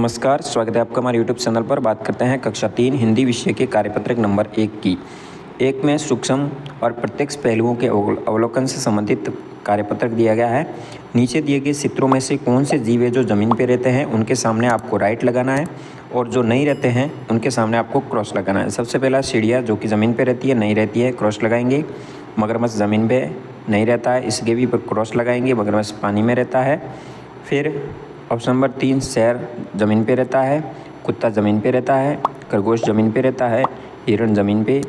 नमस्कार, स्वागत है आपका हमारे यूट्यूब चैनल पर। बात करते हैं कक्षा 3 हिंदी विषय के कार्यपत्रक नंबर 1 की। एक में सूक्ष्म और प्रत्यक्ष पहलुओं के अवलोकन से संबंधित कार्यपत्रक दिया गया है। नीचे दिए गए चित्रों में से कौन से जीव है जो ज़मीन पर रहते हैं, उनके सामने आपको राइट लगाना है, और जो नहीं रहते हैं उनके सामने आपको क्रॉस लगाना है। सबसे पहला चिड़िया जो कि ज़मीन पर रहती है, नहीं रहती है, क्रॉस लगाएंगे। मगरमच्छ ज़मीन पर नहीं रहता है, इसके भी पर क्रॉस लगाएंगे। मगरमच्छ पानी में रहता है। फिर ऑप्शन नंबर 3 शेर ज़मीन पे रहता है, कुत्ता ज़मीन पे रहता है, खरगोश ज़मीन पे रहता है, हिरण ज़मीन पे,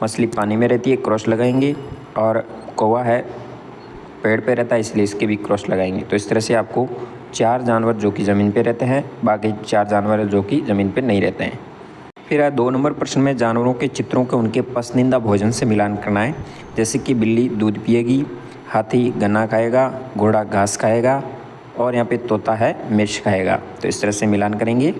मछली पानी में रहती है, क्रॉस लगाएंगे। और कौवा है पेड़ पे रहता है, इसलिए इसके भी क्रॉस लगाएंगे। तो इस तरह से आपको 4 जानवर जो कि ज़मीन पे रहते हैं, बाकी 4 जानवर जो कि ज़मीन पे नहीं रहते हैं। फिर 2 नंबर प्रश्न में जानवरों के चित्रों को उनके पसंदीदा भोजन से मिलान करना है। जैसे कि बिल्ली दूध पिएगी, हाथी गन्ना खाएगा, घोड़ा घास खाएगा, और यहाँ पे तोता है मिर्च खाएगा। तो इस तरह से मिलान करेंगे।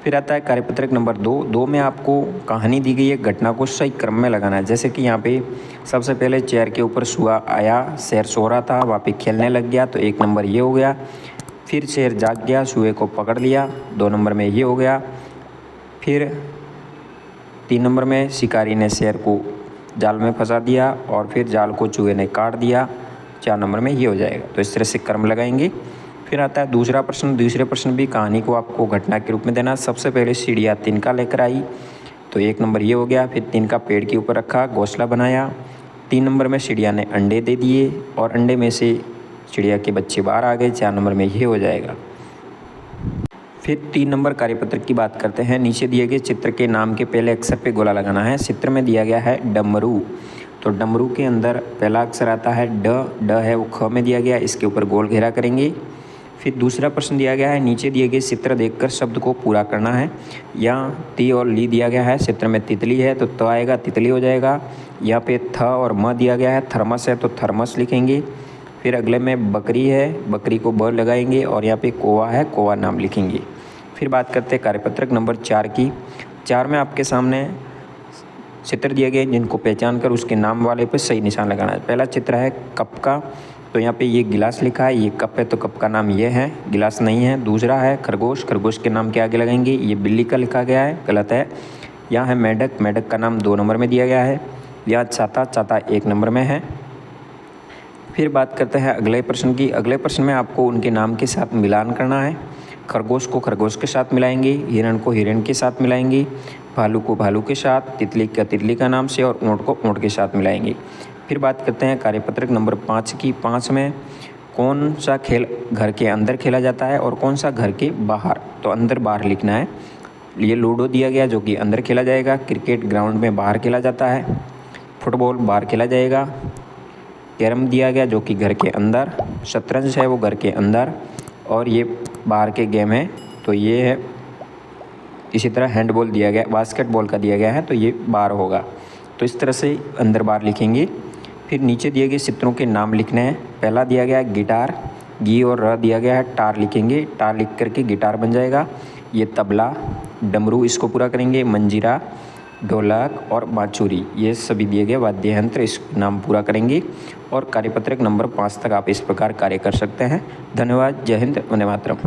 फिर आता है कार्यपत्रक नंबर 2 में आपको कहानी दी गई है, घटना को सही क्रम में लगाना है। जैसे कि यहाँ पे सबसे पहले चेयर के ऊपर सुआ आया, शेर सो रहा था, वहाँ पे खेलने लग गया, तो 1 नंबर ये हो गया। फिर शेर जाग गया, सुए को पकड़ लिया, 2 नंबर में ये हो गया। फिर 3 नंबर में शिकारी ने शेर को जाल में फंसा दिया, और फिर जाल को चूहे ने काट दिया, 4 नंबर में ये हो जाएगा। तो इस तरह से क्रम लगाएंगे। फिर आता है दूसरा प्रश्न। दूसरे प्रश्न भी कहानी को आपको घटना के रूप में देना। सबसे पहले चिड़िया तिनका लेकर आई, तो 1 नंबर ये हो गया। फिर तिनका पेड़ के ऊपर रखा, घोंसला बनाया। 3 नंबर में चिड़िया ने अंडे दे दिए, और अंडे में से चिड़िया के बच्चे बाहर आ गए, 4 नंबर में ये हो जाएगा। फिर 3 नंबर कार्यपत्रक की बात करते हैं। नीचे दिए गए चित्र के नाम के पहले अक्षर पे गोला लगाना है। चित्र में दिया गया है डमरू, तो डमरू के अंदर पहला अक्षर आता है ड है वो ख में दिया गया, इसके ऊपर गोल घेरा करेंगे। फिर दूसरा प्रश्न दिया गया है, नीचे दिए गए चित्र देखकर शब्द को पूरा करना है। यहाँ ती और ली दिया गया है, चित्र में तितली है तो त आएगा, तितली हो जाएगा। यहाँ पे थ और म दिया गया है, थर्मस है तो थर्मस लिखेंगे। फिर अगले में बकरी है, बकरी को ब लगाएंगे, और यहाँ पे कौवा है, कौवा नाम लिखेंगे। फिर बात करते हैं कार्यपत्रक नंबर 4 की। 4 में आपके सामने चित्र दिए गए, जिनको पहचान कर उसके नाम वाले पर सही निशान लगाना है। पहला चित्र है कप का, तो यहाँ पे ये गिलास लिखा है, ये कप है तो कप का नाम ये है, गिलास नहीं है। दूसरा है खरगोश, खरगोश के नाम के आगे लगाएंगे, ये बिल्ली का लिखा गया है, गलत है। यहाँ है मेढक, मेढक का नाम 2 नंबर में दिया गया है। यहाँ छाता, छाता 1 नंबर में है। फिर बात करते हैं अगले प्रश्न की। अगले प्रश्न में आपको उनके नाम के साथ मिलान करना है। खरगोश को खरगोश के साथ मिलाएंगे, हिरण को हिरण के साथ मिलाएंगे, भालू को भालू के साथ, तितली का नाम से, और ऊँट को ऊँट के साथ मिलाएंगे। फिर बात करते हैं कार्यपत्रक नंबर 5 की। 5 में कौन सा खेल घर के अंदर खेला जाता है और कौन सा घर के बाहर, तो अंदर बाहर लिखना है। ये लूडो दिया गया जो कि अंदर खेला जाएगा, क्रिकेट ग्राउंड में बाहर खेला जाता है, फुटबॉल बाहर खेला जाएगा, कैरम दिया गया जो कि घर के अंदर, शतरंज है वो घर के अंदर, और ये बाहर के गेम है तो ये है। इसी तरह हैंडबॉल दिया गया, बास्केटबॉल का दिया गया है तो ये बाहर होगा। तो इस तरह से अंदर बाहर लिखेंगे। फिर नीचे दिए गए चित्रों के नाम लिखने हैं। पहला दिया गया है गिटार, गी और र दिया गया है, टार लिखेंगे, टार लिख करके गिटार बन जाएगा। ये तबला, डमरू इसको पूरा करेंगे, मंजीरा, ढोलक और बांसुरी, ये सभी दिए गए वाद्य यंत्र, इस नाम पूरा करेंगे। और कार्यपत्रक नंबर 5 तक आप इस प्रकार कार्य कर सकते हैं। धन्यवाद। जय हिंद, वंदे मातरम।